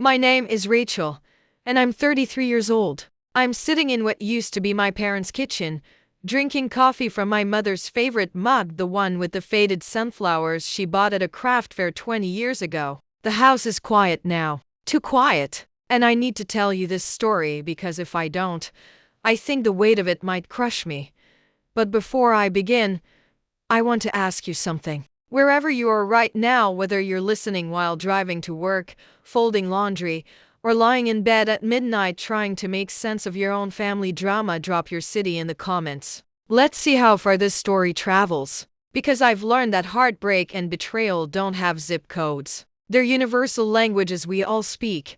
My name is Rachel, and I'm 33 years old. I'm sitting in what used to be my parents' kitchen, drinking coffee from my mother's favorite mug, the one with the faded sunflowers she bought at a craft fair 20 years ago. The house is quiet now. Too quiet. And I need to tell you this story because if I don't, I think the weight of it might crush me. But before I begin, I want to ask you something. Wherever you are right now, whether you're listening while driving to work, folding laundry, or lying in bed at midnight trying to make sense of your own family drama, drop your city in the comments. Let's see how far this story travels. Because I've learned that heartbreak and betrayal don't have zip codes. They're universal languages we all speak,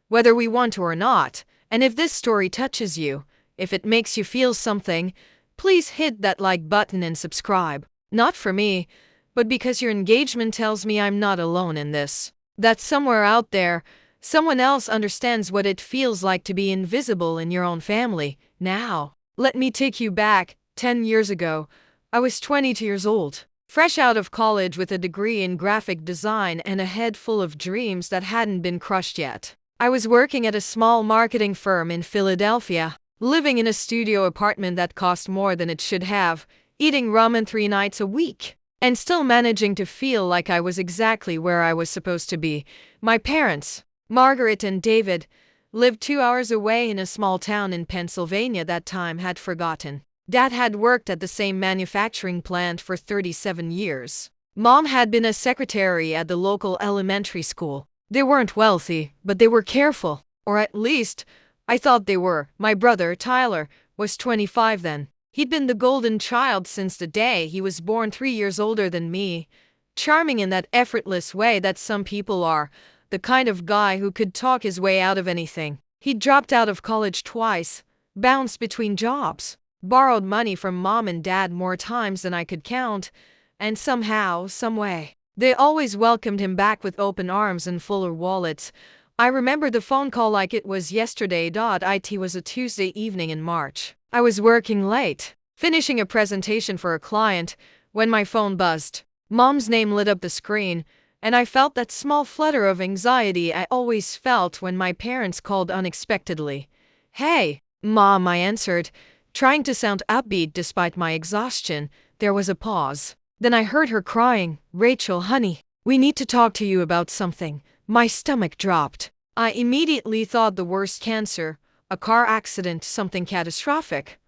whether we want to or not. And if this story touches you, if it makes you feel something, please hit that like button and subscribe. Not for me, but because your engagement tells me I'm not alone in this. That somewhere out there, someone else understands what it feels like to be invisible in your own family. Now, let me take you back. 10 years ago, I was 22 years old, fresh out of college with a degree in graphic design and a head full of dreams that hadn't been crushed yet. I was working at a small marketing firm in Philadelphia, living in a studio apartment that cost more than it should have, eating ramen 3 nights a week, and still managing to feel like I was exactly where I was supposed to be. My parents, Margaret and David, lived 2 hours away in a small town in Pennsylvania that time had forgotten. Dad had worked at the same manufacturing plant for 37 years. Mom had been a secretary at the local elementary school. They weren't wealthy, but they were careful. Or at least, I thought they were. My brother, Tyler, was 25 then. He'd been the golden child since the day he was born, 3 years older than me. Charming in that effortless way that some people are. The kind of guy who could talk his way out of anything. He dropped out of college twice, bounced between jobs, borrowed money from mom and dad more times than I could count, and somehow, someway, they always welcomed him back with open arms and fuller wallets. I remember the phone call like it was yesterday. It was a Tuesday evening in March. I was working late, finishing a presentation for a client, when my phone buzzed. Mom's name lit up the screen, and I felt that small flutter of anxiety I always felt when my parents called unexpectedly. "Hey, Mom," I answered, trying to sound upbeat despite my exhaustion. There was a pause. Then I heard her crying, "Rachel, honey, we need to talk to you about something." My stomach dropped. I immediately thought the worst: cancer, a car accident, something catastrophic.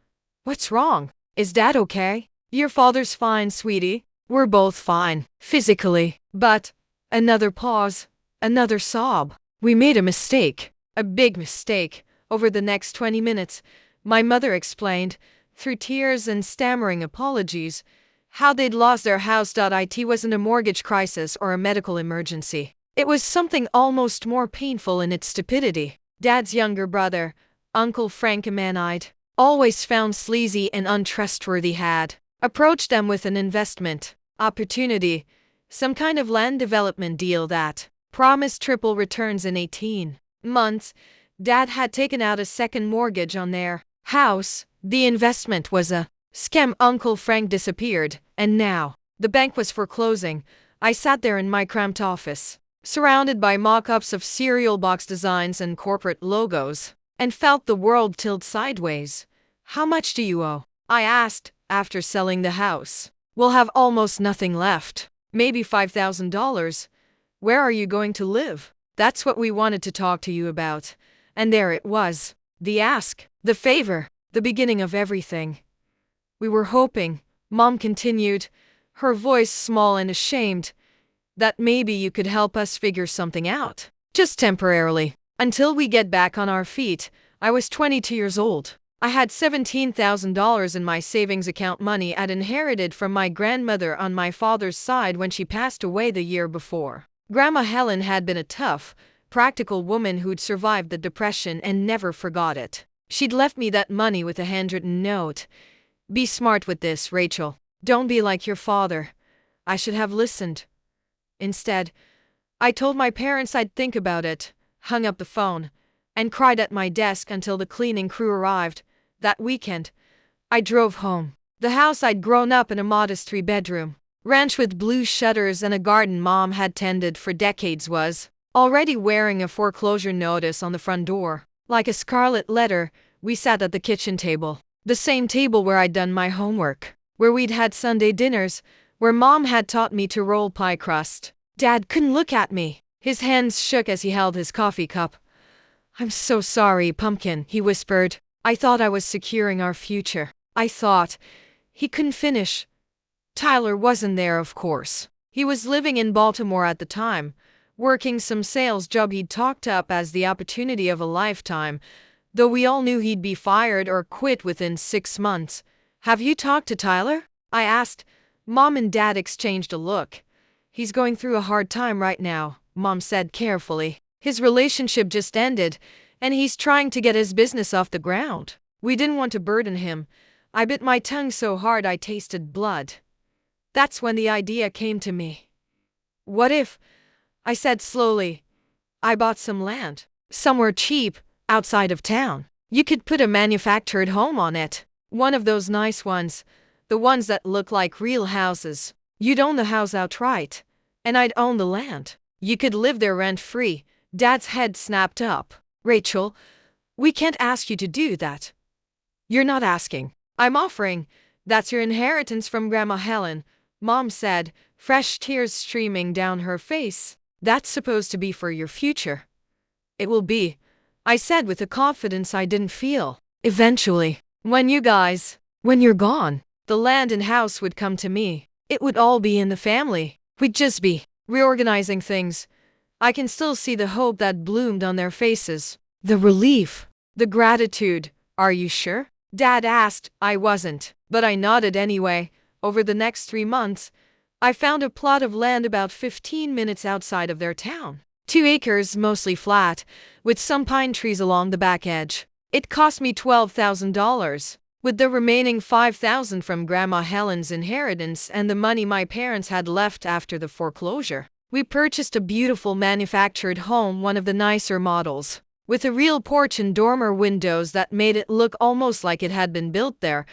"What's wrong? Is Dad okay?" "Your father's fine, sweetie. We're both fine, physically. But..." Another pause, another sob. "We made a mistake. A big mistake." Over the next 20 minutes, my mother explained, through tears and stammering apologies, how they'd lost their house. It wasn't a mortgage crisis or a medical emergency. It was something almost more painful in its stupidity. Dad's younger brother, Uncle Frank, a man I'd always found sleazy and untrustworthy, had approached them with an investment opportunity, some kind of land development deal that promised triple returns in 18 months. Dad had taken out a second mortgage on their house. The investment was a scam. Uncle Frank disappeared, and now the bank was foreclosing. I sat there in my cramped office, surrounded by mock-ups of cereal box designs and corporate logos, and felt the world tilt sideways. "How much do you owe?" I asked, after selling the house. "We'll have almost nothing left. Maybe $5,000. Where are you going to live?" "That's what we wanted to talk to you about." And there it was. The ask, the favor, the beginning of everything. "We were hoping," Mom continued, her voice small and ashamed, "that maybe you could help us figure something out. Just temporarily. Until we get back on our feet." I was 22 years old. I had $17,000 in my savings account, money I'd inherited from my grandmother on my father's side when she passed away the year before. Grandma Helen had been a tough, practical woman who'd survived the Depression and never forgot it. She'd left me that money with a handwritten note. "Be smart with this, Rachel. Don't be like your father." I should have listened. Instead, I told my parents I'd think about it, hung up the phone, and cried at my desk until the cleaning crew arrived. That weekend, I drove home. The house I'd grown up in, a modest 3-bedroom ranch with blue shutters and a garden Mom had tended for decades, was already wearing a foreclosure notice on the front door. Like a scarlet letter, we sat at the kitchen table. The same table where I'd done my homework, where we'd had Sunday dinners, where Mom had taught me to roll pie crust. Dad couldn't look at me. His hands shook as he held his coffee cup. "I'm so sorry, Pumpkin," he whispered. "I thought I was securing our future. I thought—" He couldn't finish. Tyler wasn't there, of course. He was living in Baltimore at the time, working some sales job he'd talked up as the opportunity of a lifetime, though we all knew he'd be fired or quit within 6 months. "Have you talked to Tyler?" I asked. Mom and Dad exchanged a look. "He's going through a hard time right now," Mom said carefully. "His relationship just ended, and he's trying to get his business off the ground. We didn't want to burden him." I bit my tongue so hard I tasted blood. That's when the idea came to me. "What if," I said slowly, "I bought some land, somewhere cheap, outside of town? You could put a manufactured home on it. One of those nice ones, the ones that look like real houses. You'd own the house outright, and I'd own the land. You could live there rent-free." Dad's head snapped up. "Rachel, we can't ask you to do that." "You're not asking. I'm offering. That's your inheritance from Grandma Helen," Mom said, fresh tears streaming down her face. "That's supposed to be for your future." "It will be," I said with a confidence I didn't feel. "Eventually. When you're gone, the land and house would come to me. It would all be in the family. We'd just be reorganizing things." I can still see the hope that bloomed on their faces. The relief. The gratitude. "Are you sure?" Dad asked. I wasn't, but I nodded anyway. Over the next 3 months, I found a plot of land about 15 minutes outside of their town. 2 acres, mostly flat, with some pine trees along the back edge. It cost me $12,000. With the remaining $5,000 from Grandma Helen's inheritance and the money my parents had left after the foreclosure, we purchased a beautiful manufactured home, one of the nicer models, with a real porch and dormer windows that made it look almost like it had been built there.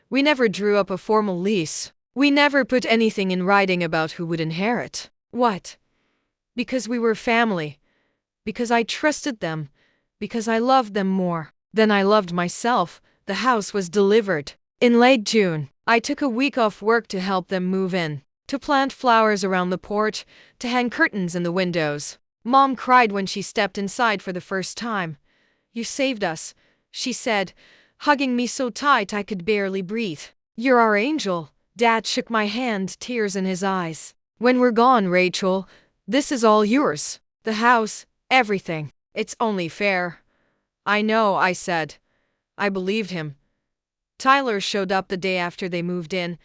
We never drew up a formal lease. We never put anything in writing about who would inherit what. Because we were family. Because I trusted them. Because I loved them more than I loved myself. The house was delivered in late June. I took a week off work to help them move in, to plant flowers around the porch, to hang curtains in the windows. Mom cried when she stepped inside for the first time. "You saved us," she said, hugging me so tight I could barely breathe. "You're our angel." Dad shook my hand, tears in his eyes. "When we're gone, Rachel, this is all yours. The house, everything. It's only fair." "I know," I said. I believed him. Tyler showed up the day after they moved in,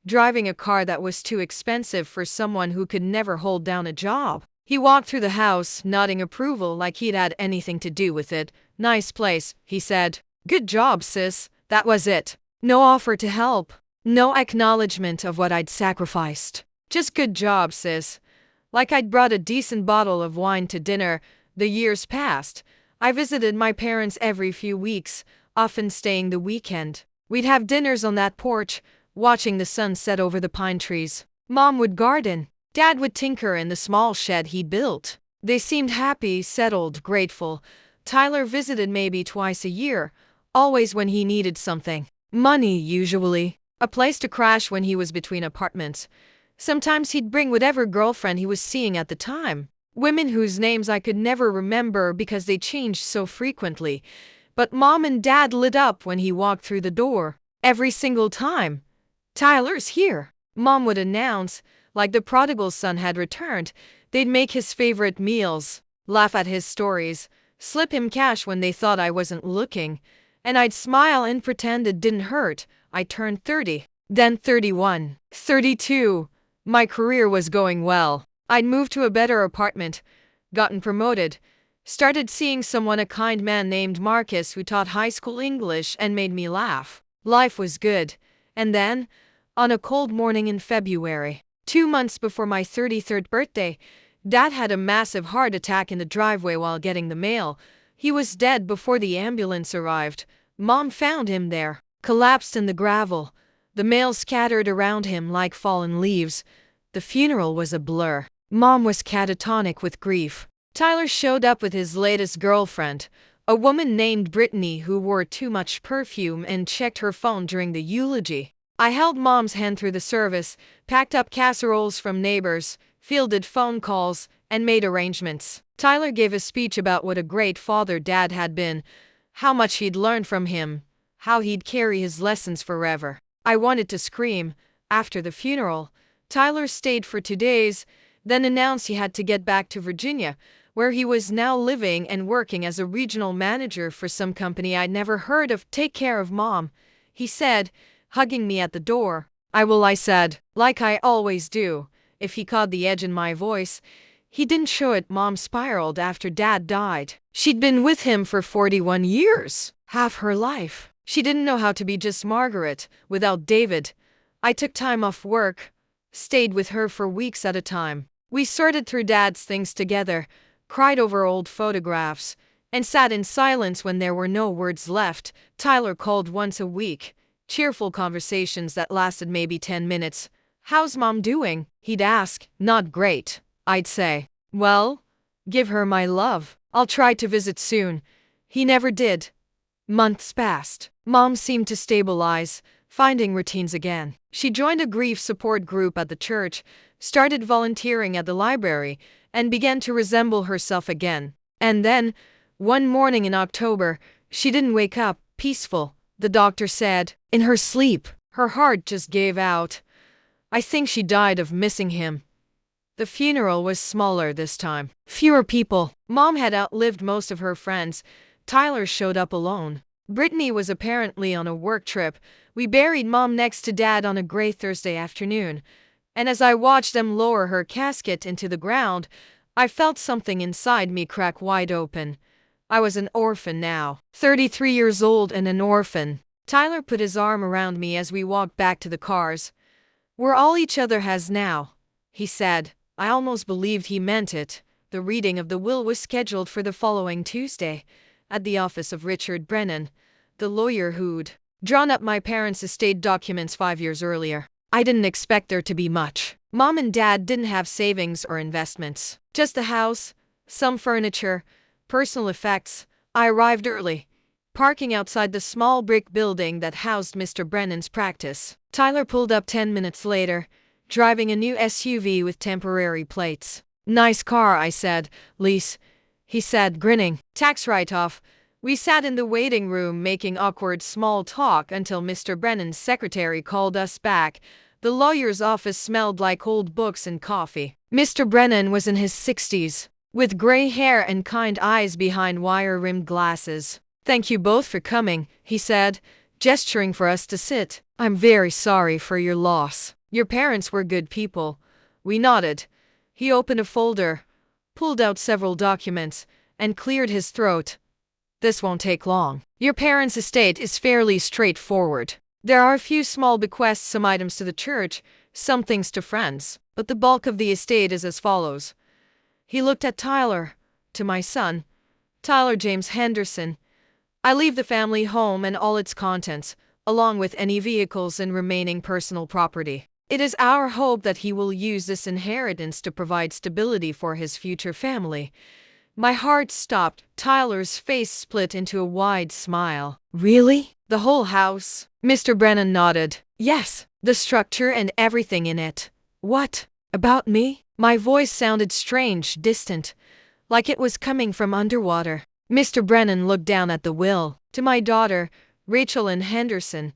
driving a car that was too expensive for someone who could never hold down a job. He walked through the house, nodding approval like he'd had anything to do with it. "Nice place," he said. "Good job, sis." That was it. No offer to help. No acknowledgement of what I'd sacrificed. Just "good job, sis." Like I'd brought a decent bottle of wine to dinner. The years passed. I visited my parents every few weeks, often staying the weekend. We'd have dinners on that porch, watching the sun set over the pine trees. Mom would garden. Dad would tinker in the small shed he'd built. They seemed happy, settled, grateful. Tyler visited maybe twice a year, always when he needed something. Money, usually. A place to crash when he was between apartments. Sometimes he'd bring whatever girlfriend he was seeing at the time. Women whose names I could never remember because they changed so frequently. But Mom and Dad lit up when he walked through the door. Every single time. "Tyler's here," Mom would announce, like the prodigal son had returned. They'd make his favorite meals, laugh at his stories, slip him cash when they thought I wasn't looking, and I'd smile and pretend it didn't hurt. I turned 30, then 31, 32. My career was going well. I'd moved to a better apartment, gotten promoted, started seeing someone, a kind man named Marcus who taught high school English and made me laugh. Life was good. And then, on a cold morning in February, 2 months before my 33rd birthday, Dad had a massive heart attack in the driveway while getting the mail. He was dead before the ambulance arrived. Mom found him there, collapsed in the gravel, the mail scattered around him like fallen leaves. The funeral was a blur. Mom was catatonic with grief. Tyler showed up with his latest girlfriend, a woman named Brittany who wore too much perfume and checked her phone during the eulogy. I held Mom's hand through the service, packed up casseroles from neighbors, fielded phone calls, and made arrangements. Tyler gave a speech about what a great father Dad had been, how much he'd learned from him, how he'd carry his lessons forever. I wanted to scream. After the funeral, Tyler stayed for 2 days, then announced he had to get back to Virginia, where he was now living and working as a regional manager for some company I'd never heard of. "Take care of Mom," he said, hugging me at the door. "I will," I said, like I always do. If he caught the edge in my voice, he didn't show it. Mom spiraled after Dad died. She'd been with him for 41 years, half her life. She didn't know how to be just Margaret without David. I took time off work, stayed with her for weeks at a time. We sorted through Dad's things together, cried over old photographs, and sat in silence when there were no words left. Tyler called once a week, cheerful conversations that lasted maybe 10 minutes. "How's Mom doing?" he'd ask. "Not great," I'd say. "Well, give her my love. I'll try to visit soon." He never did. Months passed. Mom seemed to stabilize, finding routines again. She joined a grief support group at the church, started volunteering at the library, and began to resemble herself again. And then, one morning in October, she didn't wake up peaceful. The doctor said, in her sleep, her heart just gave out. I think she died of missing him. The funeral was smaller this time. Fewer people. Mom had outlived most of her friends. Tyler showed up alone. Brittany was apparently on a work trip. We buried Mom next to Dad on a gray Thursday afternoon. And as I watched them lower her casket into the ground, I felt something inside me crack wide open. I was an orphan now. 33 years old and an orphan. Tyler put his arm around me as we walked back to the cars. "We're all each other has now," he said. I almost believed he meant it. The reading of the will was scheduled for the following Tuesday, at the office of Richard Brennan, the lawyer who'd drawn up my parents' estate documents 5 years earlier. I didn't expect there to be much. Mom and Dad didn't have savings or investments. Just the house, some furniture, personal effects. I arrived early, parking outside the small brick building that housed Mr. Brennan's practice. Tyler pulled up 10 minutes later, driving a new SUV with temporary plates. "Nice car," I said. "Lease," he said, grinning. "Tax write-off." We sat in the waiting room making awkward small talk until Mr. Brennan's secretary called us back. The lawyer's office smelled like old books and coffee. Mr. Brennan was in his 60s, with gray hair and kind eyes behind wire-rimmed glasses. "Thank you both for coming," he said, gesturing for us to sit. "I'm very sorry for your loss. Your parents were good people." We nodded. He opened a folder, pulled out several documents, and cleared his throat. "This won't take long. Your parents' estate is fairly straightforward. There are a few small bequests, some items to the church, some things to friends, but the bulk of the estate is as follows." He looked at Tyler. "To my son, Tyler James Henderson, I leave the family home and all its contents, along with any vehicles and remaining personal property. It is our hope that he will use this inheritance to provide stability for his future family." My heart stopped. Tyler's face split into a wide smile. "Really? The whole house?" Mr. Brennan nodded. "Yes, the structure and everything in it." "What about me?" My voice sounded strange, distant, like it was coming from underwater. Mr. Brennan looked down at the will. "To my daughter, Rachel Ann Henderson,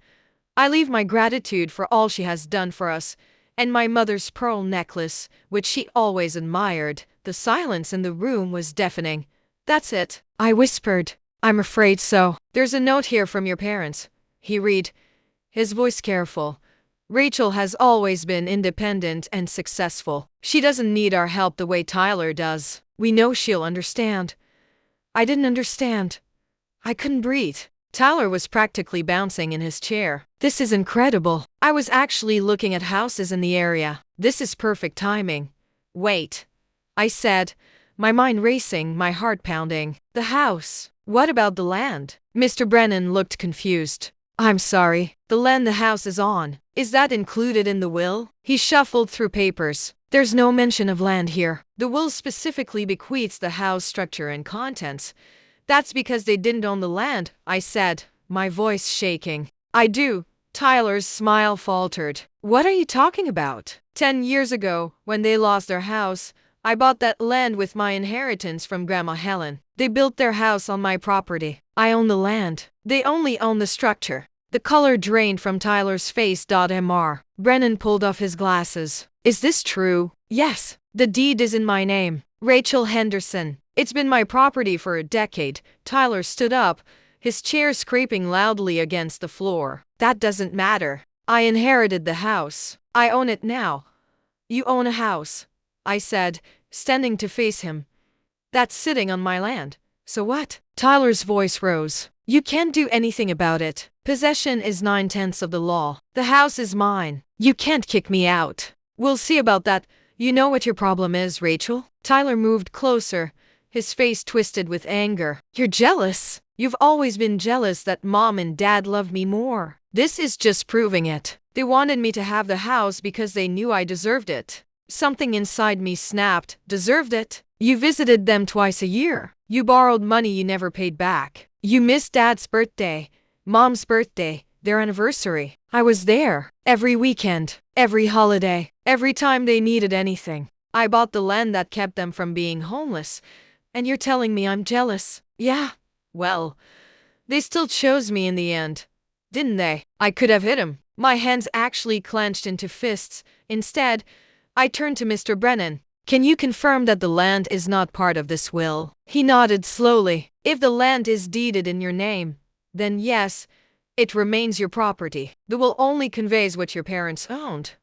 I leave my gratitude for all she has done for us, and my mother's pearl necklace, which she always admired." The silence in the room was deafening. "That's it," I whispered. "I'm afraid so. There's a note here from your parents," he read, his voice careful. "Rachel has always been independent and successful. She doesn't need our help the way Tyler does. We know she'll understand." I didn't understand. I couldn't breathe. Tyler was practically bouncing in his chair. "This is incredible. I was actually looking at houses in the area. This is perfect timing." "Wait," I said, my mind racing, my heart pounding. "The house. What about the land?" Mr. Brennan looked confused. "I'm sorry. The land the house is on. Is that included in the will?" He shuffled through papers. There's no mention of land here. The will specifically bequeaths the house structure and contents. That's because they didn't own the land, I said, my voice shaking. I do. Tyler's smile faltered. What are you talking about? 10 years ago, when they lost their house, I bought that land with my inheritance from Grandma Helen. They built their house on my property. I own the land. They only own the structure. The color drained from Tyler's face. Mr. Brennan pulled off his glasses. Is this true? Yes. The deed is in my name. Rachel Henderson. It's been my property for a decade. Tyler stood up, his chair scraping loudly against the floor. That doesn't matter. I inherited the house. I own it now. You own a house, I said, standing to face him. That's sitting on my land. So what? Tyler's voice rose. You can't do anything about it. Possession is 9/10 of the law. The house is mine. You can't kick me out. We'll see about that. You know what your problem is, Rachel? Tyler moved closer, his face twisted with anger. You're jealous. You've always been jealous that Mom and Dad love me more. This is just proving it. They wanted me to have the house because they knew I deserved it. Something inside me snapped. Deserved it? You visited them twice a year. You borrowed money you never paid back. You missed Dad's birthday, Mom's birthday, their anniversary. I was there. Every weekend. Every holiday. Every time they needed anything. I bought the land that kept them from being homeless. And you're telling me I'm jealous? Yeah. Well, they still chose me in the end, didn't they? I could have hit him. My hands actually clenched into fists. Instead, I turned to Mr. Brennan. Can you confirm that the land is not part of this will? He nodded slowly. If the land is deeded in your name, then yes, it remains your property. The will only conveys what your parents owned.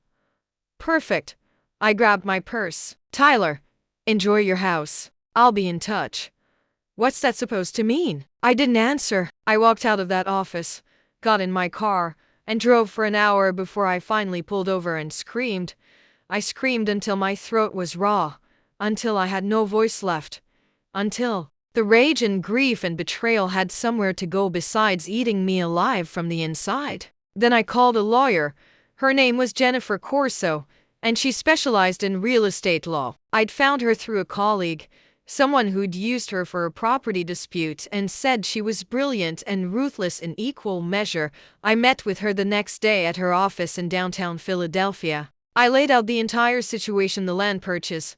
Perfect. I grabbed my purse. Tyler, enjoy your house. I'll be in touch. What's that supposed to mean? I didn't answer. I walked out of that office, got in my car, and drove for an hour before I finally pulled over and screamed. I screamed until my throat was raw, until I had no voice left, until the rage and grief and betrayal had somewhere to go besides eating me alive from the inside. Then I called a lawyer. Her name was Jennifer Corso, and she specialized in real estate law. I'd found her through a colleague, someone who'd used her for a property dispute and said she was brilliant and ruthless in equal measure. I met with her the next day at her office in downtown Philadelphia. I laid out the entire situation: the land purchase,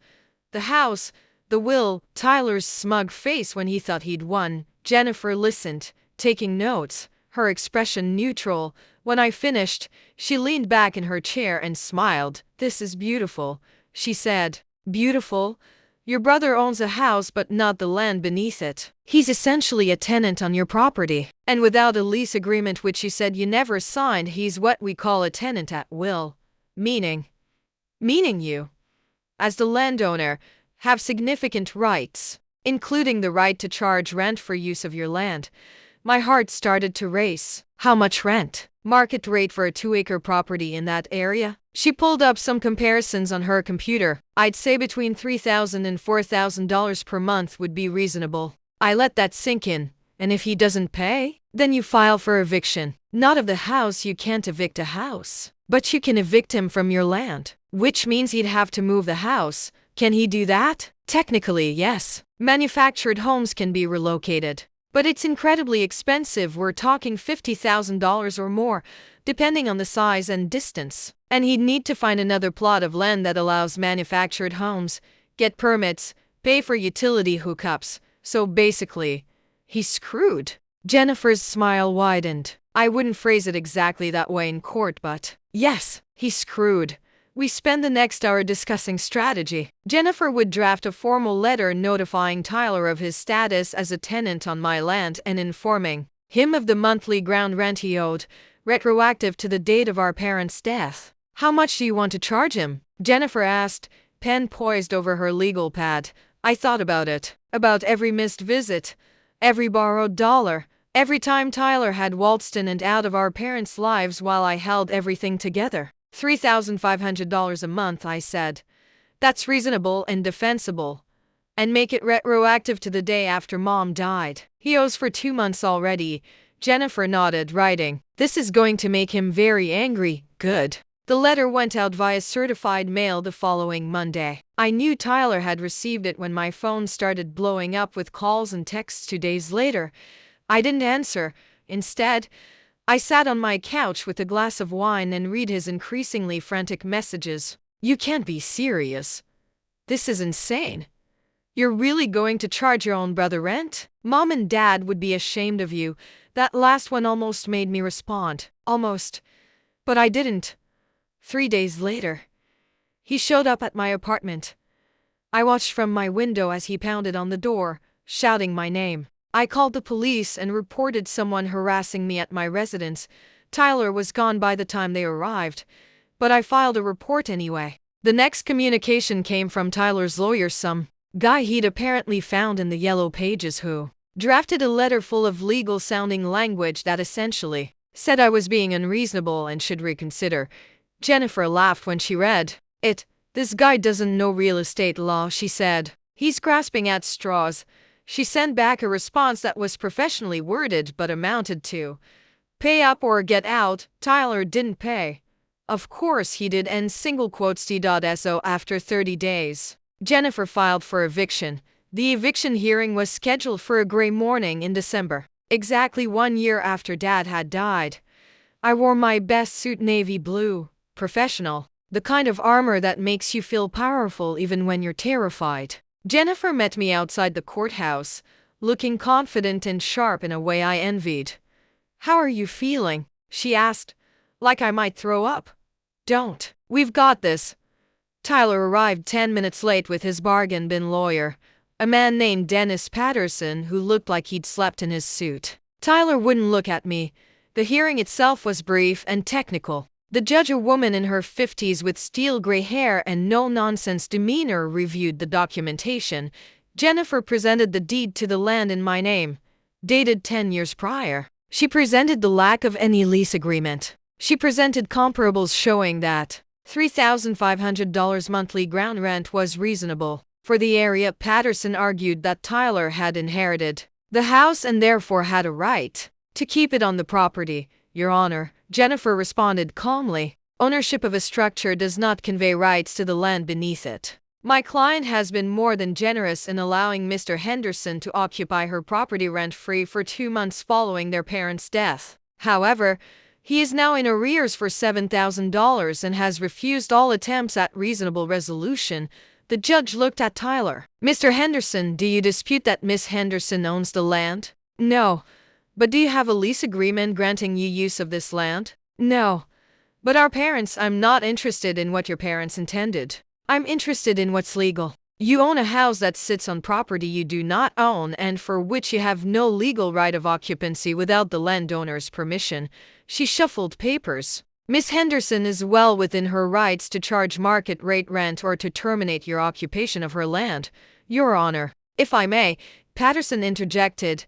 the house, the will, Tyler's smug face when he thought he'd won. Jennifer listened, taking notes, her expression neutral. When I finished, she leaned back in her chair and smiled. This is beautiful, she said. Beautiful? Your brother owns a house but not the land beneath it. He's essentially a tenant on your property. And without a lease agreement, which you said you never signed, he's what we call a tenant at will. Meaning you, as the landowner, have significant rights, including the right to charge rent for use of your land. My heart started to race. How much rent? Market rate for a 2-acre property in that area? She pulled up some comparisons on her computer. I'd say between $3,000 and $4,000 per month would be reasonable. I let that sink in. And if he doesn't pay? Then you file for eviction. Not of the house. You can't evict a house. But you can evict him from your land, which means he'd have to move the house. Can he do that? Technically, yes. Manufactured homes can be relocated. But it's incredibly expensive. We're talking $50,000 or more, depending on the size and distance. And he'd need to find another plot of land that allows manufactured homes, get permits, pay for utility hookups. So basically, he's screwed. Jennifer's smile widened. I wouldn't phrase it exactly that way in court, but yes, he's screwed. We spend the next hour discussing strategy. Jennifer would draft a formal letter notifying Tyler of his status as a tenant on my land and informing him of the monthly ground rent he owed, retroactive to the date of our parents' death. How much do you want to charge him? Jennifer asked, pen poised over her legal pad. I thought about it. About every missed visit, every borrowed dollar, every time Tyler had waltzed in and out of our parents' lives while I held everything together. $3,500 a month, I said. That's reasonable and defensible. And make it retroactive to the day after Mom died. He owes for 2 months already. Jennifer nodded, writing. This is going to make him very angry. Good. The letter went out via certified mail the following Monday. I knew Tyler had received it when my phone started blowing up with calls and texts 2 days later. I didn't answer. Instead, I sat on my couch with a glass of wine and read his increasingly frantic messages. "You can't be serious. This is insane. You're really going to charge your own brother rent? Mom and Dad would be ashamed of you." That last one almost made me respond. Almost. But I didn't. 3 days later, he showed up at my apartment. I watched from my window as he pounded on the door, shouting my name. I called the police and reported someone harassing me at my residence. Tyler was gone by the time they arrived, but I filed a report anyway. The next communication came from Tyler's lawyer, some guy he'd apparently found in the yellow pages, who drafted a letter full of legal-sounding language that essentially said I was being unreasonable and should reconsider. Jennifer laughed when she read it. "This guy doesn't know real estate law," she said. "He's grasping at straws." She sent back a response that was professionally worded but amounted to, "Pay up or get out." Tyler didn't pay. Of course he did, and single quotes T.so after 30 days. Jennifer filed for eviction. The eviction hearing was scheduled for a gray morning in December, exactly 1 year after Dad had died. I wore my best suit, navy blue, professional, the kind of armor that makes you feel powerful even when you're terrified. Jennifer met me outside the courthouse, looking confident and sharp in a way I envied. "How are you feeling?" she asked, like I might throw up. "Don't. We've got this." Tyler arrived 10 minutes late with his bargain bin lawyer, a man named Dennis Patterson who looked like he'd slept in his suit. Tyler wouldn't look at me. The hearing itself was brief and technical. The judge, a woman in her 50s with steel gray hair and no-nonsense demeanor, reviewed the documentation. Jennifer presented the deed to the land in my name, dated 10 years prior. She presented the lack of any lease agreement. She presented comparables showing that $3,500 monthly ground rent was reasonable for the area. Patterson argued that Tyler had inherited the house and therefore had a right to keep it on the property. "Your Honor," Jennifer responded calmly, "ownership of a structure does not convey rights to the land beneath it. My client has been more than generous in allowing Mr. Henderson to occupy her property rent-free for 2 months following their parents' death. However, he is now in arrears for $7,000 and has refused all attempts at reasonable resolution." The judge looked at Tyler. "Mr. Henderson, do you dispute that Miss Henderson owns the land?" "No. But do you have a lease agreement granting you use of this land?" "No. But our parents—" "I'm not interested in what your parents intended. I'm interested in what's legal. You own a house that sits on property you do not own and for which you have no legal right of occupancy without the landowner's permission." She shuffled papers. "Miss Henderson is well within her rights to charge market rate rent or to terminate your occupation of her land." "Your Honor, if I may," Patterson interjected,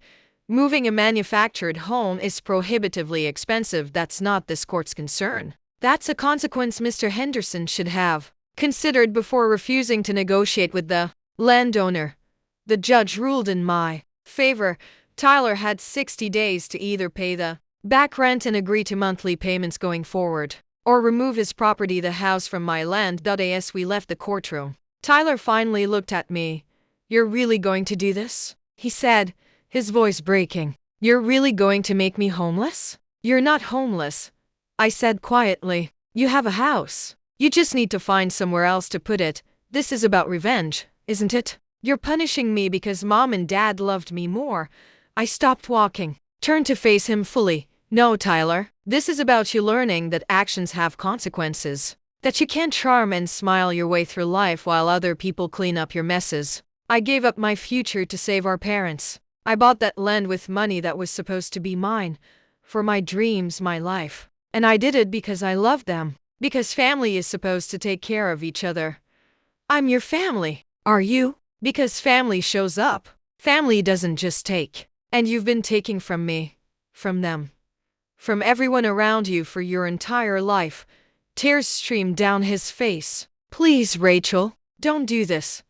"moving a manufactured home is prohibitively expensive. That's not this court's concern. That's a consequence Mr. Henderson should have considered before refusing to negotiate with the landowner." The judge ruled in my favor. Tyler had 60 days to either pay the back rent and agree to monthly payments going forward, or remove his property, the house, from my land. As we left the courtroom, Tyler finally looked at me. "You're really going to do this?" he said, his voice breaking. "You're really going to make me homeless?" "You're not homeless," I said quietly. "You have a house. You just need to find somewhere else to put it. This is about revenge, isn't it? You're punishing me because Mom and Dad loved me more." I stopped walking, turned to face him fully. "No, Tyler. This is about you learning that actions have consequences, that you can't charm and smile your way through life while other people clean up your messes. I gave up my future to save our parents. I bought that land with money that was supposed to be mine, for my dreams, my life. And I did it because I loved them, because family is supposed to take care of each other." "I'm your family." "Are you?" "Because family shows up. Family doesn't just take. And you've been taking from me, from them, from everyone around you for your entire life." Tears streamed down his face. "Please, Rachel, don't do this."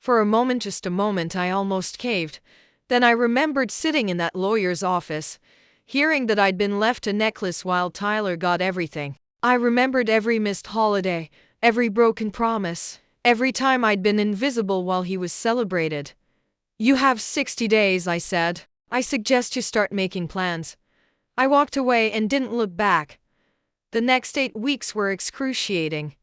For a moment, just a moment, I almost caved. Then I remembered sitting in that lawyer's office, hearing that I'd been left a necklace while Tyler got everything. I remembered every missed holiday, every broken promise, every time I'd been invisible while he was celebrated. You have 60 days, I said. I suggest you start making plans. I walked away and didn't look back. The next 8 weeks were excruciating.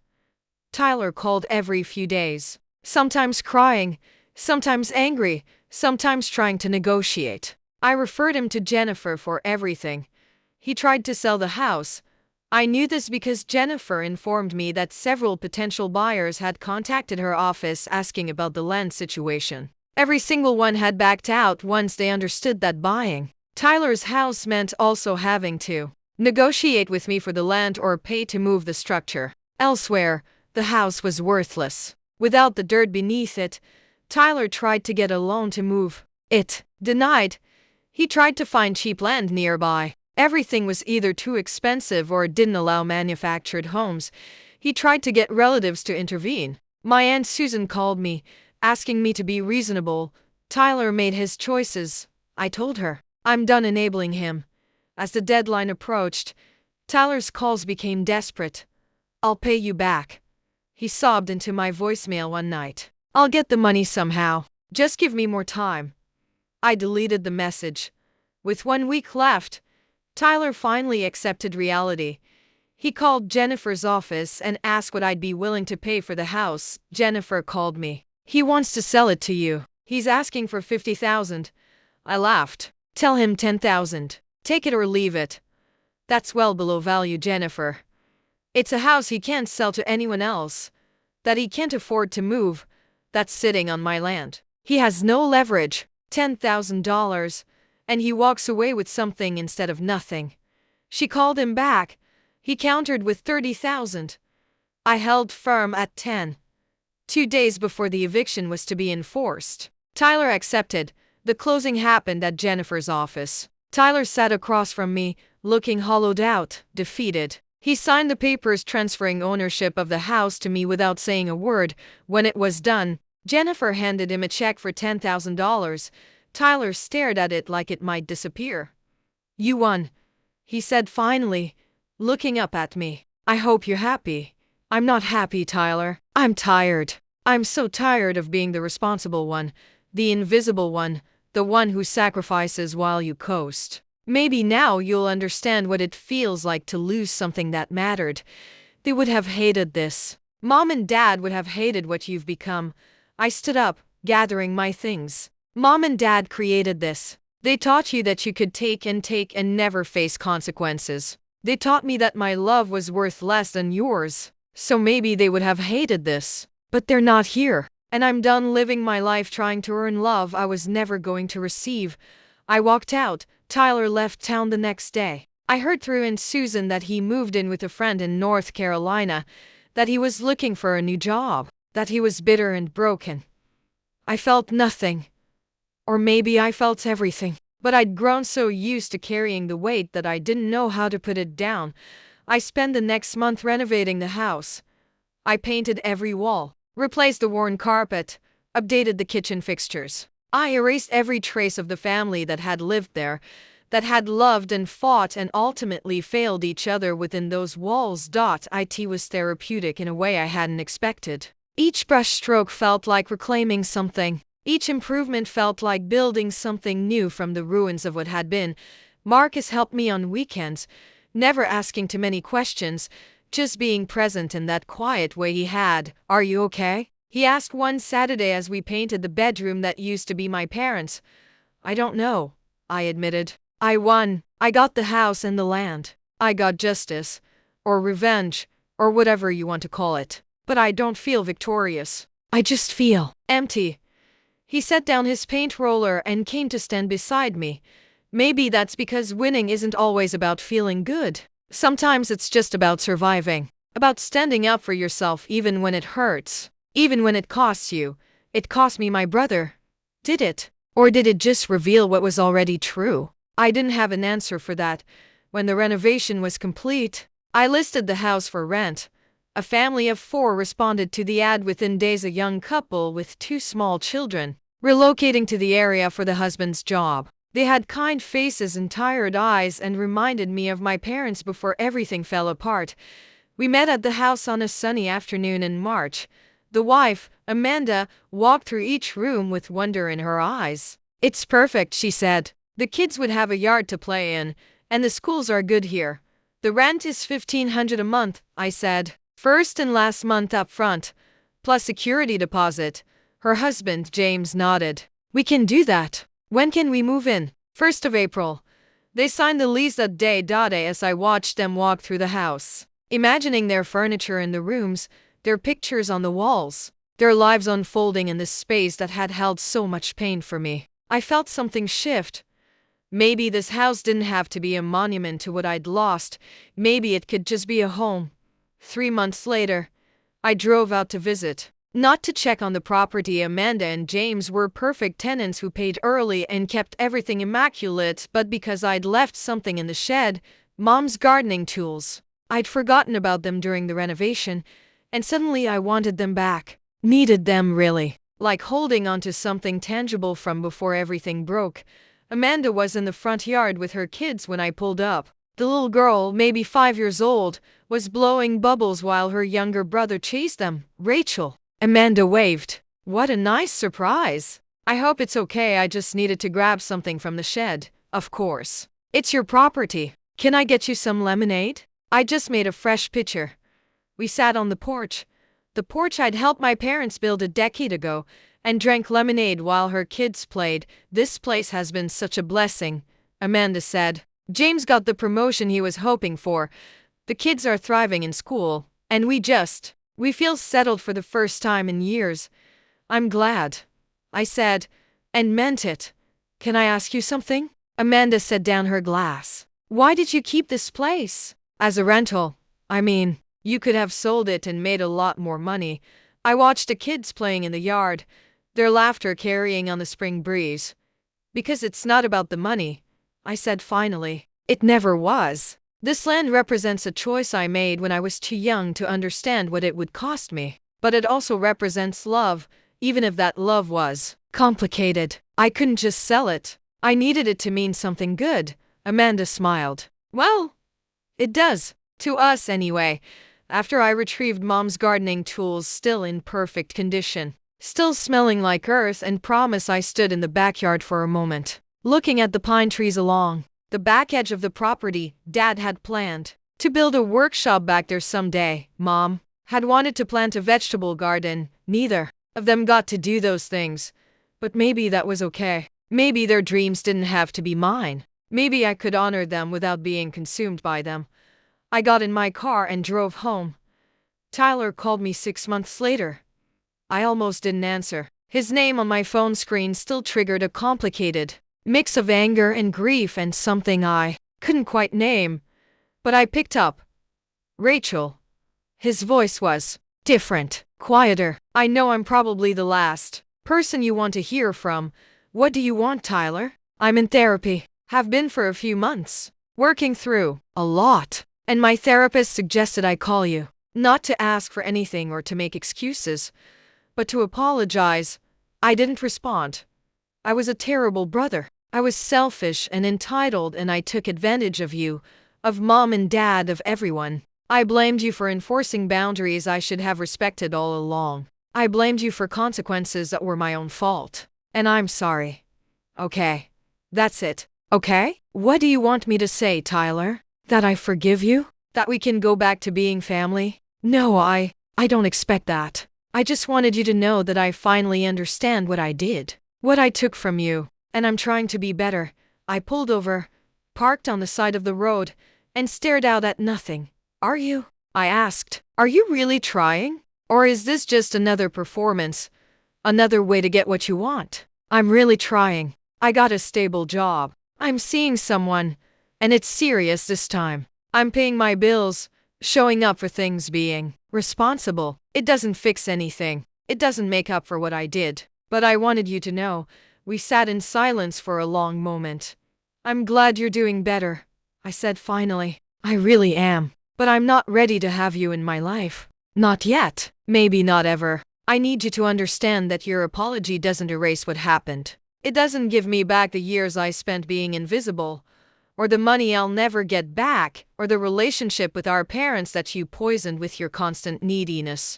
Tyler called every few days, sometimes crying, sometimes angry, sometimes trying to negotiate. I referred him to Jennifer for everything. He tried to sell the house. I knew this because Jennifer informed me that several potential buyers had contacted her office asking about the land situation. Every single one had backed out once they understood that buying Tyler's house meant also having to negotiate with me for the land or pay to move the structure elsewhere. The house was worthless. Without the dirt beneath it, Tyler tried to get a loan to move it. Denied. He tried to find cheap land nearby. Everything was either too expensive or didn't allow manufactured homes. He tried to get relatives to intervene. My Aunt Susan called me, asking me to be reasonable. Tyler made his choices, I told her. I'm done enabling him. As the deadline approached, Tyler's calls became desperate. I'll pay you back. He sobbed into my voicemail one night. I'll get the money somehow. Just give me more time. I deleted the message. With 1 week left, Tyler finally accepted reality. He called Jennifer's office and asked what I'd be willing to pay for the house. Jennifer called me. He wants to sell it to you. He's asking for $50,000. I laughed. Tell him $10,000. Take it or leave it. That's well below value, Jennifer. It's a house he can't sell to anyone else, that he can't afford to move, that's sitting on my land. He has no leverage, $10,000, and he walks away with something instead of nothing. She called him back. He countered with $30,000. I held firm at 10. 2 days before the eviction was to be enforced, Tyler accepted. The closing happened at Jennifer's office. Tyler sat across from me, looking hollowed out, defeated. He signed the papers transferring ownership of the house to me without saying a word. When it was done, Jennifer handed him a check for $10,000. Tyler stared at it like it might disappear. You won, he said finally, looking up at me. I hope you're happy. I'm not happy, Tyler. I'm tired. I'm so tired of being the responsible one, the invisible one, the one who sacrifices while you coast. Maybe now you'll understand what it feels like to lose something that mattered. They would have hated this. Mom and Dad would have hated what you've become. I stood up, gathering my things. Mom and Dad created this. They taught you that you could take and never face consequences. They taught me that my love was worth less than yours. So maybe they would have hated this. But they're not here. And I'm done living my life trying to earn love I was never going to receive. I walked out. Tyler left town the next day. I heard through Aunt Susan that he moved in with a friend in North Carolina, that he was looking for a new job, that he was bitter and broken. I felt nothing. Or maybe I felt everything. But I'd grown so used to carrying the weight that I didn't know how to put it down. I spent the next month renovating the house. I painted every wall, replaced the worn carpet, updated the kitchen fixtures. I erased every trace of the family that had lived there, that had loved and fought and ultimately failed each other within those walls. It was therapeutic in a way I hadn't expected. Each brushstroke felt like reclaiming something. Each improvement felt like building something new from the ruins of what had been. Marcus helped me on weekends, never asking too many questions, just being present in that quiet way he had. Are you okay? He asked one Saturday as we painted the bedroom that used to be my parents'. I don't know, I admitted. I won. I got the house and the land. I got justice, or revenge, or whatever you want to call it. But I don't feel victorious. I just feel empty. He set down his paint roller and came to stand beside me. Maybe that's because winning isn't always about feeling good. Sometimes it's just about surviving, about standing up for yourself even when it hurts. Even when it costs you. It cost me my brother. Did it? Or did it just reveal what was already true? I didn't have an answer for that. When the renovation was complete, I listed the house for rent. A family of 4 responded to the ad within days, a young couple with 2 small children, relocating to the area for the husband's job. They had kind faces and tired eyes and reminded me of my parents before everything fell apart. We met at the house on a sunny afternoon in March. The wife, Amanda, walked through each room with wonder in her eyes. "It's perfect," she said. "The kids would have a yard to play in, and the schools are good here." "The rent is $1,500 a month," I said. "First and last month up front, plus security deposit." Her husband, James, nodded. "We can do that. When can we move in?" "1st of April." They signed the lease that day. As I watched them walk through the house, imagining their furniture in the rooms, their pictures on the walls, their lives unfolding in this space that had held so much pain for me, I felt something shift. Maybe this house didn't have to be a monument to what I'd lost. Maybe it could just be a home. 3 months later, I drove out to visit. Not to check on the property. Amanda and James were perfect tenants who paid early and kept everything immaculate, but because I'd left something in the shed, Mom's gardening tools. I'd forgotten about them during the renovation, and suddenly I wanted them back. Needed them, really. Like holding onto something tangible from before everything broke. Amanda was in the front yard with her kids when I pulled up. The little girl, maybe 5 years old, was blowing bubbles while her younger brother chased them. "Rachel." Amanda waved. "What a nice surprise." "I hope it's okay. I just needed to grab something from the shed." "Of course. It's your property. Can I get you some lemonade?" I just made a fresh pitcher. We sat on the porch I'd helped my parents build a decade ago, and drank lemonade while her kids played. "This place has been such a blessing," Amanda said. "James got the promotion he was hoping for. The kids are thriving in school, and we feel settled for the first time in years." "I'm glad," I said, and meant it. "Can I ask you something?" Amanda set down her glass. "Why did you keep this place?" "As a rental. I mean, you could have sold it and made a lot more money." I watched the kids playing in the yard, their laughter carrying on the spring breeze. "Because it's not about the money," I said finally. "It never was. This land represents a choice I made when I was too young to understand what it would cost me. But it also represents love, even if that love was complicated. I couldn't just sell it. I needed it to mean something good." Amanda smiled. "Well, it does. To us, anyway." After I retrieved Mom's gardening tools, still in perfect condition, still smelling like earth and promise, I stood in the backyard for a moment, looking at the pine trees along the back edge of the property. Dad had planned to build a workshop back there someday. Mom had wanted to plant a vegetable garden. Neither of them got to do those things. But maybe that was okay. Maybe their dreams didn't have to be mine. Maybe I could honor them without being consumed by them. I got in my car and drove home. Tyler called me 6 months later. I almost didn't answer. His name on my phone screen still triggered a complicated mix of anger and grief and something I couldn't quite name. But I picked up. "Rachel." His voice was different, quieter. "I know I'm probably the last person you want to hear from. What do you want, Tyler?" "I'm in therapy. Have been for a few months. Working through a lot. And my therapist suggested I call you. Not to ask for anything or to make excuses, but to apologize." I didn't respond. "I was a terrible brother. I was selfish and entitled, and I took advantage of you, of Mom and Dad, of everyone. I blamed you for enforcing boundaries I should have respected all along. I blamed you for consequences that were my own fault. And I'm sorry." "Okay. That's it." "Okay? What do you want me to say, Tyler? That I forgive you? That we can go back to being family?" "No, I don't expect that. I just wanted you to know that I finally understand what I did, what I took from you, and I'm trying to be better." I pulled over, parked on the side of the road, and stared out at nothing. "Are you?" I asked. "Are you really trying? Or is this just another performance? Another way to get what you want?" "I'm really trying. I got a stable job. I'm seeing someone, and it's serious this time. I'm paying my bills, showing up for things, being responsible. It doesn't fix anything. It doesn't make up for what I did. But I wanted you to know." We sat in silence for a long moment. "I'm glad you're doing better," I said finally. "I really am. But I'm not ready to have you in my life. Not yet. Maybe not ever. I need you to understand that your apology doesn't erase what happened. It doesn't give me back the years I spent being invisible, or the money I'll never get back, or the relationship with our parents that you poisoned with your constant neediness.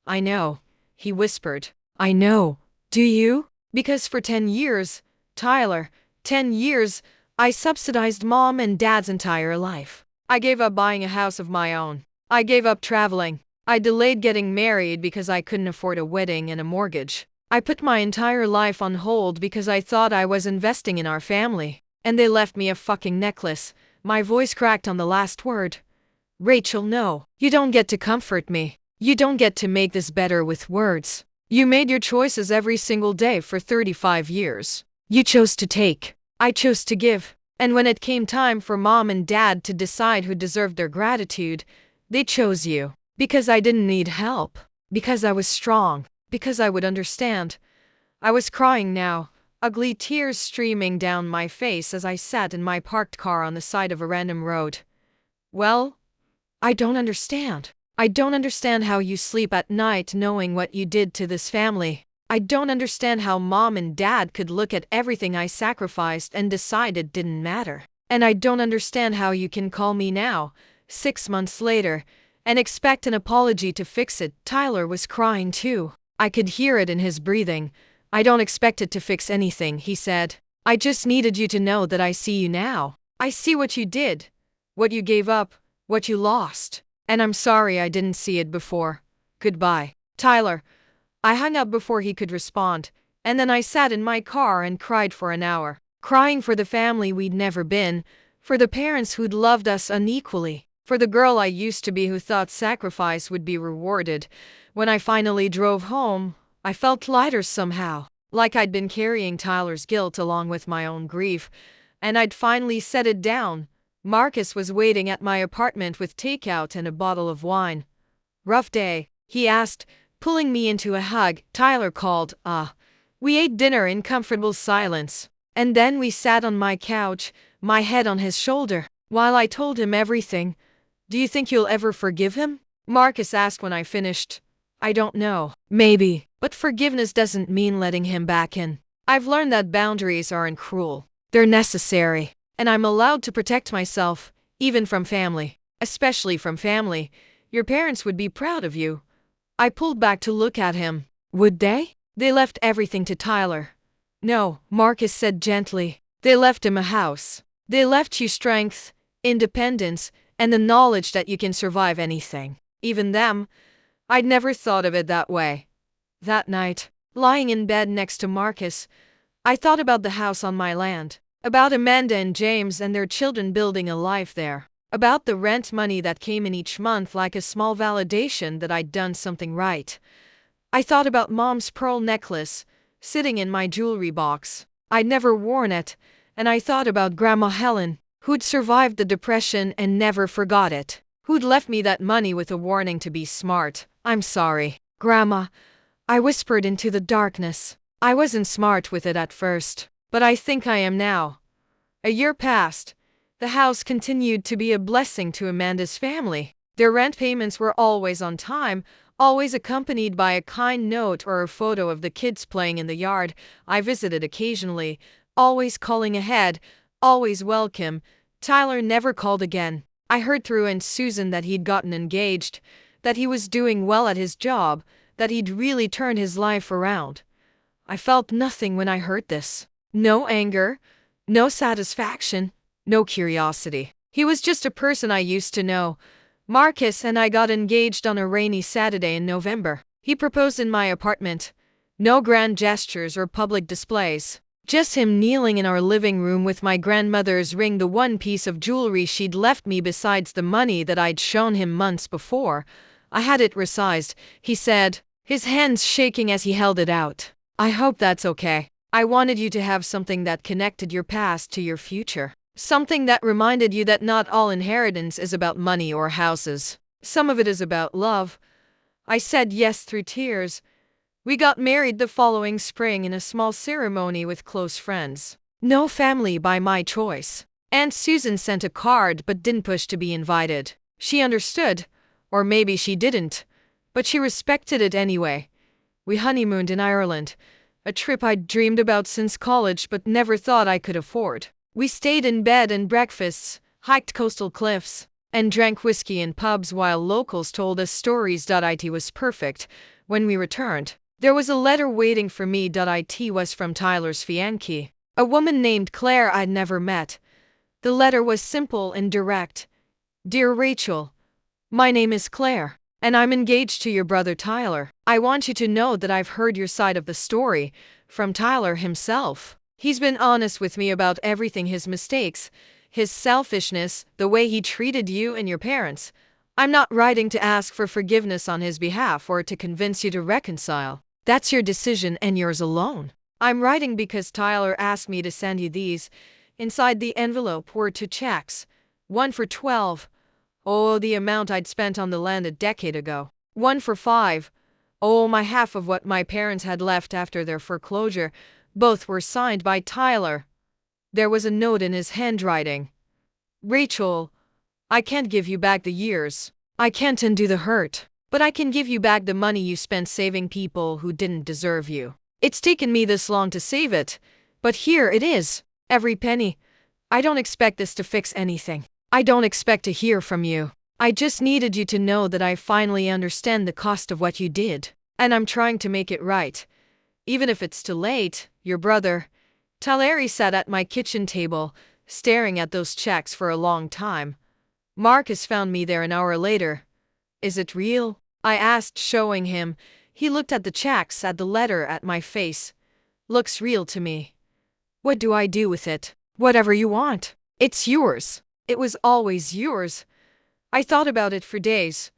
I know, he whispered. I know. Do you? Because for 10 years, Tyler, 10 years, I subsidized mom and dad's entire life. I gave up buying a house of my own. I gave up traveling. I delayed getting married because I couldn't afford a wedding and a mortgage. I put my entire life on hold because I thought I was investing in our family. And they left me a fucking necklace. My voice cracked on the last word. Rachel, no. You don't get to comfort me. You don't get to make this better with words. You made your choices every single day for 35 years. You chose to take. I chose to give. And when it came time for mom and dad to decide who deserved their gratitude, they chose you. Because I didn't need help. Because I was strong. Because I would understand. I was crying now, ugly tears streaming down my face as I sat in my parked car on the side of a random road. Well, I don't understand. I don't understand how you sleep at night knowing what you did to this family. I don't understand how mom and dad could look at everything I sacrificed and decide it didn't matter. And I don't understand how you can call me now, 6 months later, and expect an apology to fix it. Tyler was crying too. I could hear it in his breathing. I don't expect it to fix anything, he said. I just needed you to know that I see you now. I see what you did, what you gave up, what you lost. And I'm sorry I didn't see it before. Goodbye, Tyler. I hung up before he could respond, and then I sat in my car and cried for an hour, crying for the family we'd never been, for the parents who'd loved us unequally, for the girl I used to be who thought sacrifice would be rewarded. When I finally drove home, I felt lighter somehow, like I'd been carrying Tyler's guilt along with my own grief, and I'd finally set it down. Marcus was waiting at my apartment with takeout and a bottle of wine. Rough day, he asked, pulling me into a hug. Tyler called. We ate dinner in comfortable silence, and then we sat on my couch, my head on his shoulder, while I told him everything. Do you think you'll ever forgive him? Marcus asked when I finished. I don't know. Maybe. But forgiveness doesn't mean letting him back in. I've learned that boundaries aren't cruel. They're necessary. And I'm allowed to protect myself, even from family. Especially from family. Your parents would be proud of you. I pulled back to look at him. Would they? They left everything to Tyler. No, Marcus said gently. They left him a house. They left you strength, independence, and the knowledge that you can survive anything. Even them. I'd never thought of it that way. That night, lying in bed next to Marcus, I thought about the house on my land. About Amanda and James and their children building a life there. About the rent money that came in each month like a small validation that I'd done something right. I thought about Mom's pearl necklace, sitting in my jewelry box. I'd never worn it, and I thought about Grandma Helen, who'd survived the depression and never forgot it. Who'd left me that money with a warning to be smart. I'm sorry, Grandma, I whispered into the darkness. I wasn't smart with it at first, but I think I am now. A year passed. The house continued to be a blessing to Amanda's family. Their rent payments were always on time, always accompanied by a kind note or a photo of the kids playing in the yard. I visited occasionally, always calling ahead, always welcome. Tyler never called again. I heard through Aunt Susan that he'd gotten engaged, that he was doing well at his job, that he'd really turned his life around. I felt nothing when I heard this. No anger, no satisfaction, no curiosity. He was just a person I used to know. Marcus and I got engaged on a rainy Saturday in November. He proposed in my apartment. No grand gestures or public displays. Just him kneeling in our living room with my grandmother's ring, the one piece of jewelry she'd left me besides the money that I'd shown him months before. I had it resized, he said, his hands shaking as he held it out. I hope that's okay. I wanted you to have something that connected your past to your future. Something that reminded you that not all inheritance is about money or houses. Some of it is about love. I said yes through tears. We got married the following spring in a small ceremony with close friends. No family by my choice. Aunt Susan sent a card but didn't push to be invited. She understood, or maybe she didn't, but she respected it anyway. We honeymooned in Ireland, a trip I'd dreamed about since college but never thought I could afford. We stayed in bed and breakfasts, hiked coastal cliffs, and drank whiskey in pubs while locals told us stories. It was perfect. When we returned, there was a letter waiting for me. It was from Tyler's fiancée, a woman named Claire I'd never met. The letter was simple and direct. Dear Rachel, my name is Claire, and I'm engaged to your brother Tyler. I want you to know that I've heard your side of the story from Tyler himself. He's been honest with me about everything, his mistakes, his selfishness, the way he treated you and your parents. I'm not writing to ask for forgiveness on his behalf or to convince you to reconcile. That's your decision and yours alone. I'm writing because Tyler asked me to send you these. Inside the envelope were 2 checks. One for 12. Oh, the amount I'd spent on the land a decade ago. One for 5. Oh, my half of what my parents had left after their foreclosure. Both were signed by Tyler. There was a note in his handwriting. Rachel, I can't give you back the years. I can't undo the hurt. But I can give you back the money you spent saving people who didn't deserve you. It's taken me this long to save it, but here it is. Every penny. I don't expect this to fix anything. I don't expect to hear from you. I just needed you to know that I finally understand the cost of what you did. And I'm trying to make it right. Even if it's too late. Your brother. Tyler sat at my kitchen table, staring at those checks for a long time. Marcus found me there an hour later. Is it real? I asked, showing him. He looked at the checks, at the letter, at my face. Looks real to me. What do I do with it? Whatever you want. It's yours. It was always yours. I thought about it for days.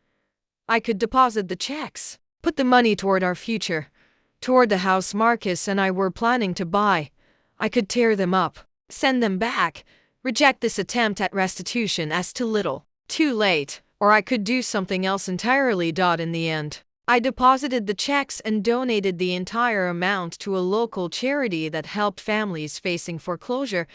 I could deposit the checks, put the money toward our future, toward the house Marcus and I were planning to buy. I could tear them up, send them back, reject this attempt at restitution as too little, too late, or I could do something else entirely. In the end, I deposited the checks and donated the entire amount to a local charity that helped families facing foreclosure.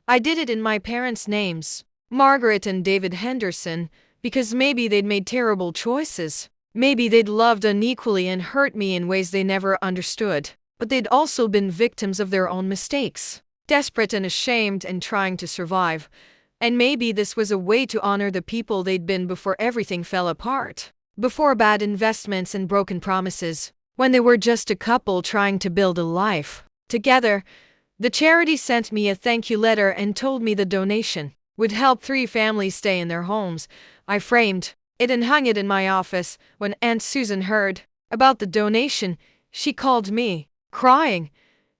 I did it in my parents' names, Margaret and David Henderson, because maybe they'd made terrible choices. Maybe they'd loved unequally and hurt me in ways they never understood. But they'd also been victims of their own mistakes, desperate and ashamed and trying to survive. And maybe this was a way to honor the people they'd been before everything fell apart. Before bad investments and broken promises. When they were just a couple trying to build a life together. The charity sent me a thank you letter and told me the donation would help 3 families stay in their homes. I framed it and hung it in my office. When Aunt Susan heard about the donation, she called me, crying.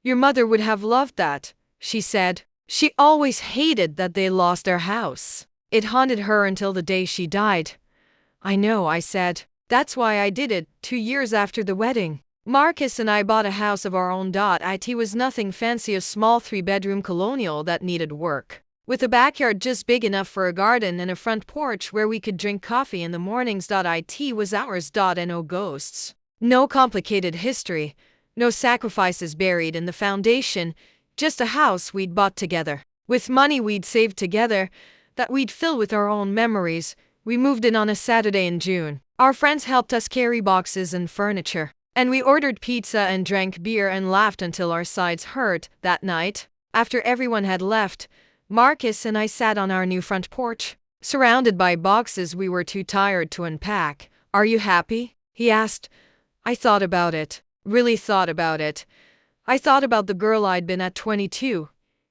Your mother would have loved that, she said. She always hated that they lost their house. It haunted her until the day she died. I know, I said. That's why I did it. 2 years after the wedding, Marcus and I bought a house of our own. It was nothing fancy, a small 3-bedroom colonial that needed work, with a backyard just big enough for a garden and a front porch where we could drink coffee in the mornings. It was ours. No ghosts, no complicated history, no sacrifices buried in the foundation, just a house we'd bought together, with money we'd saved together, that we'd fill with our own memories. We moved in on a Saturday in June. Our friends helped us carry boxes and furniture, and we ordered pizza and drank beer and laughed until our sides hurt. That night, after everyone had left, Marcus and I sat on our new front porch, surrounded by boxes we were too tired to unpack. Are you happy? He asked. I thought about it, really thought about it. I thought about the girl I'd been at 22,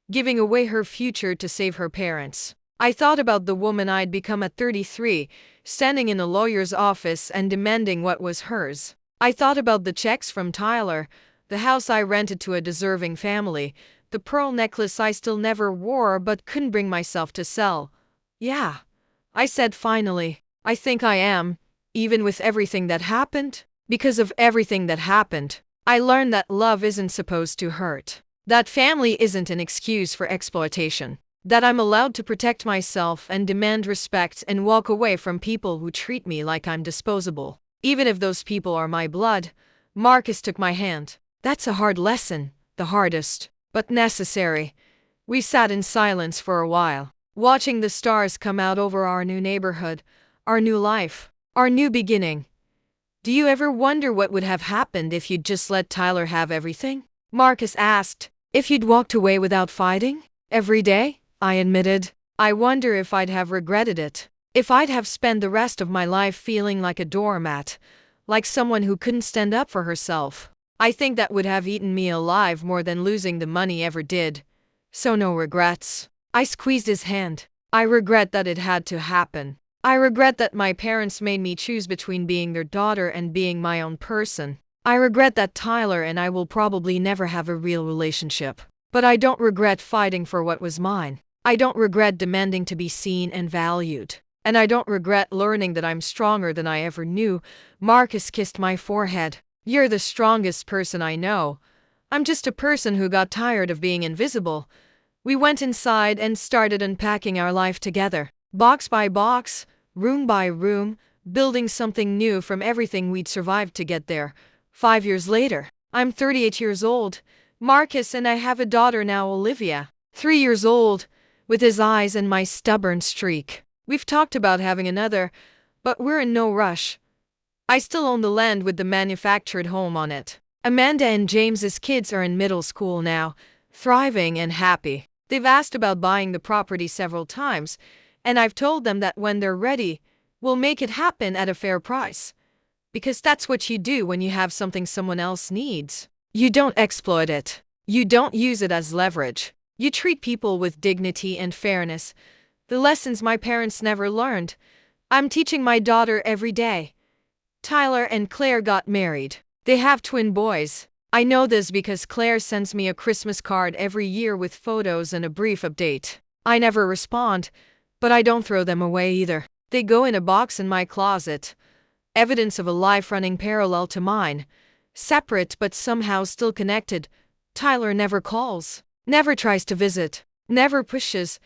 giving away her future to save her parents. I thought about the woman I'd become at 33, standing in a lawyer's office and demanding what was hers. I thought about the checks from Tyler, the house I rented to a deserving family, the pearl necklace I still never wore but couldn't bring myself to sell. Yeah, I said finally. I think I am, even with everything that happened. Because of everything that happened, I learned that love isn't supposed to hurt. That family isn't an excuse for exploitation. That I'm allowed to protect myself and demand respect and walk away from people who treat me like I'm disposable, even if those people are my blood. Marcus took my hand. That's a hard lesson, the hardest, but necessary. We sat in silence for a while, watching the stars come out over our new neighborhood, our new life, our new beginning. Do you ever wonder what would have happened if you'd just let Tyler have everything? Marcus asked. If you'd walked away without fighting? Every day? I admitted. I wonder if I'd have regretted it. If I'd have spent the rest of my life feeling like a doormat, like someone who couldn't stand up for herself. I think that would have eaten me alive more than losing the money ever did. So no regrets. I squeezed his hand. I regret that it had to happen. I regret that my parents made me choose between being their daughter and being my own person. I regret that Tyler and I will probably never have a real relationship. But I don't regret fighting for what was mine. I don't regret demanding to be seen and valued. And I don't regret learning that I'm stronger than I ever knew. Marcus kissed my forehead. You're the strongest person I know. I'm just a person who got tired of being invisible. We went inside and started unpacking our life together. Box by box, room by room, building something new from everything we'd survived to get there. 5 years later, I'm 38 years old. Marcus and I have a daughter now, Olivia, 3 years old, with his eyes and my stubborn streak. We've talked about having another, but we're in no rush. I still own the land with the manufactured home on it. Amanda and James's kids are in middle school now, thriving and happy. They've asked about buying the property several times, and I've told them that when they're ready, we'll make it happen at a fair price. Because that's what you do when you have something someone else needs. You don't exploit it. You don't use it as leverage. You treat people with dignity and fairness. The lessons my parents never learned, I'm teaching my daughter every day. Tyler and Claire got married. They have twin boys. I know this because Claire sends me a Christmas card every year with photos and a brief update. I never respond, but I don't throw them away either. They go in a box in my closet. Evidence of a life running parallel to mine. Separate but somehow still connected. Tyler never calls, never tries to visit, never pushes,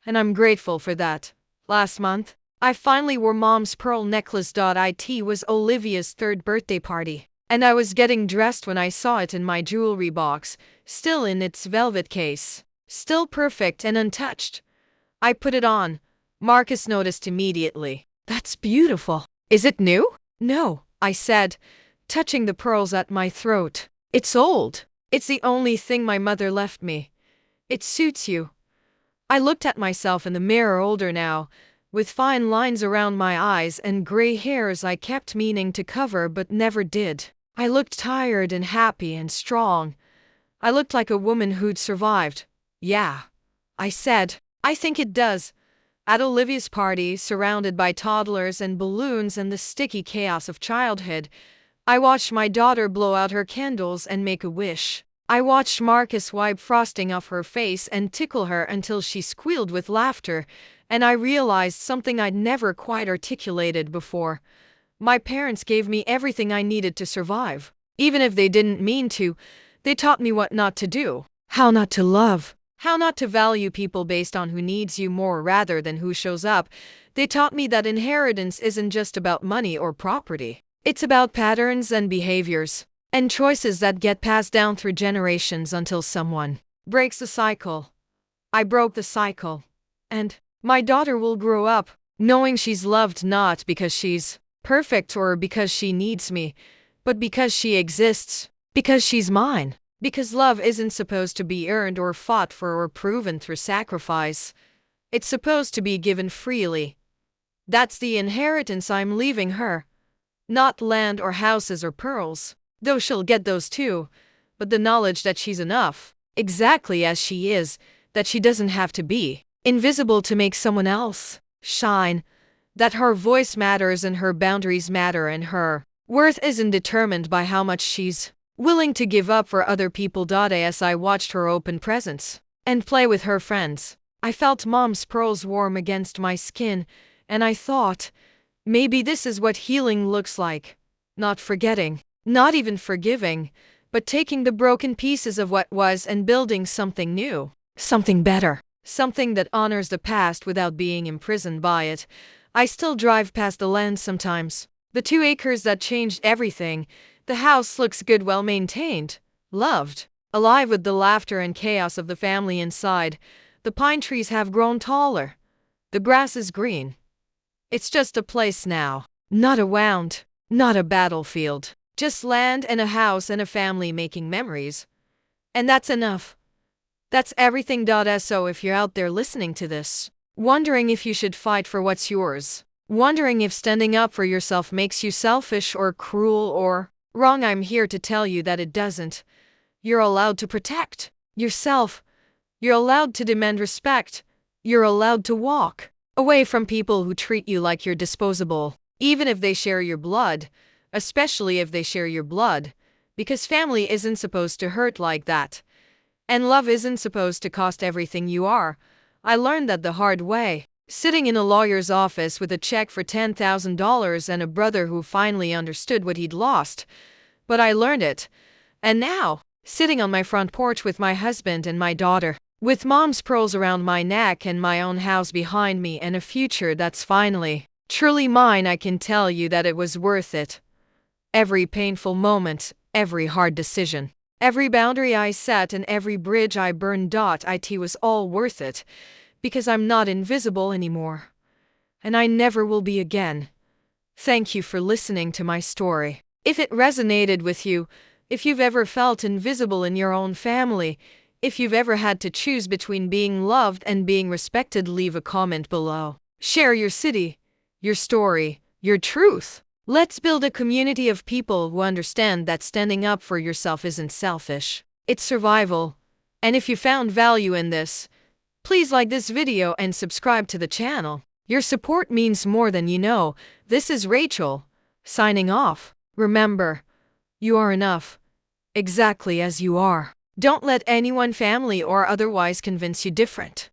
and I'm grateful for that. Last month, I finally wore Mom's pearl necklace. It was Olivia's 3rd birthday party, and I was getting dressed when I saw it in my jewelry box, still in its velvet case, still perfect and untouched. I put it on. Marcus noticed immediately. That's beautiful. Is it new? No, I said, touching the pearls at my throat. It's old. It's the only thing my mother left me. It suits you. I looked at myself in the mirror, older now, with fine lines around my eyes and gray hairs I kept meaning to cover but never did. I looked tired and happy and strong. I looked like a woman who'd survived. Yeah, I said. I think it does. At Olivia's party, surrounded by toddlers and balloons and the sticky chaos of childhood, I watched my daughter blow out her candles and make a wish. I watched Marcus wipe frosting off her face and tickle her until she squealed with laughter, and I realized something I'd never quite articulated before. My parents gave me everything I needed to survive. Even if they didn't mean to, they taught me what not to do, how not to love, how not to value people based on who needs you more rather than who shows up. They taught me that inheritance isn't just about money or property. It's about patterns and behaviors, and choices that get passed down through generations until someone breaks the cycle. I broke the cycle. And my daughter will grow up knowing she's loved not because she's perfect or because she needs me, but because she exists, because she's mine. Because love isn't supposed to be earned or fought for or proven through sacrifice. It's supposed to be given freely. That's the inheritance I'm leaving her. Not land or houses or pearls, though she'll get those too, but the knowledge that she's enough, exactly as she is, that she doesn't have to be invisible to make someone else shine, that her voice matters and her boundaries matter and her worth isn't determined by how much she's willing to give up for other people. As I watched her open presents and play with her friends, I felt Mom's pearls warm against my skin, and I thought, maybe this is what healing looks like. Not forgetting, not even forgiving, but taking the broken pieces of what was and building something new, something better, something that honors the past without being imprisoned by it. I still drive past the land sometimes. The 2 acres that changed everything. The house looks good, well maintained, loved, alive with the laughter and chaos of the family inside. The pine trees have grown taller. The grass is green. It's just a place now, not a wound, not a battlefield, just land and a house and a family making memories. And that's enough. That's everything. So if you're out there listening to this, wondering if you should fight for what's yours, wondering if standing up for yourself makes you selfish or cruel or wrong, I'm here to tell you that it doesn't. You're allowed to protect yourself. You're allowed to demand respect. You're allowed to walk away from people who treat you like you're disposable, even if they share your blood, especially if they share your blood, because family isn't supposed to hurt like that. And love isn't supposed to cost everything you are. I learned that the hard way, sitting in a lawyer's office with a check for $10,000 and a brother who finally understood what he'd lost. But I learned it. And now, sitting on my front porch with my husband and my daughter, with mom's pearls around my neck and my own house behind me and a future that's finally, truly mine, I can tell you that it was worth it. Every painful moment, every hard decision, every boundary I set and every bridge I burned. It was all worth it, because I'm not invisible anymore. And I never will be again. Thank you for listening to my story. If it resonated with you, if you've ever felt invisible in your own family, if you've ever had to choose between being loved and being respected, leave a comment below. Share your city, your story, your truth. Let's build a community of people who understand that standing up for yourself isn't selfish. It's survival. And if you found value in this, please like this video and subscribe to the channel. Your support means more than you know. This is Rachel, signing off. Remember, you are enough, exactly as you are. Don't let anyone, family or otherwise, convince you different.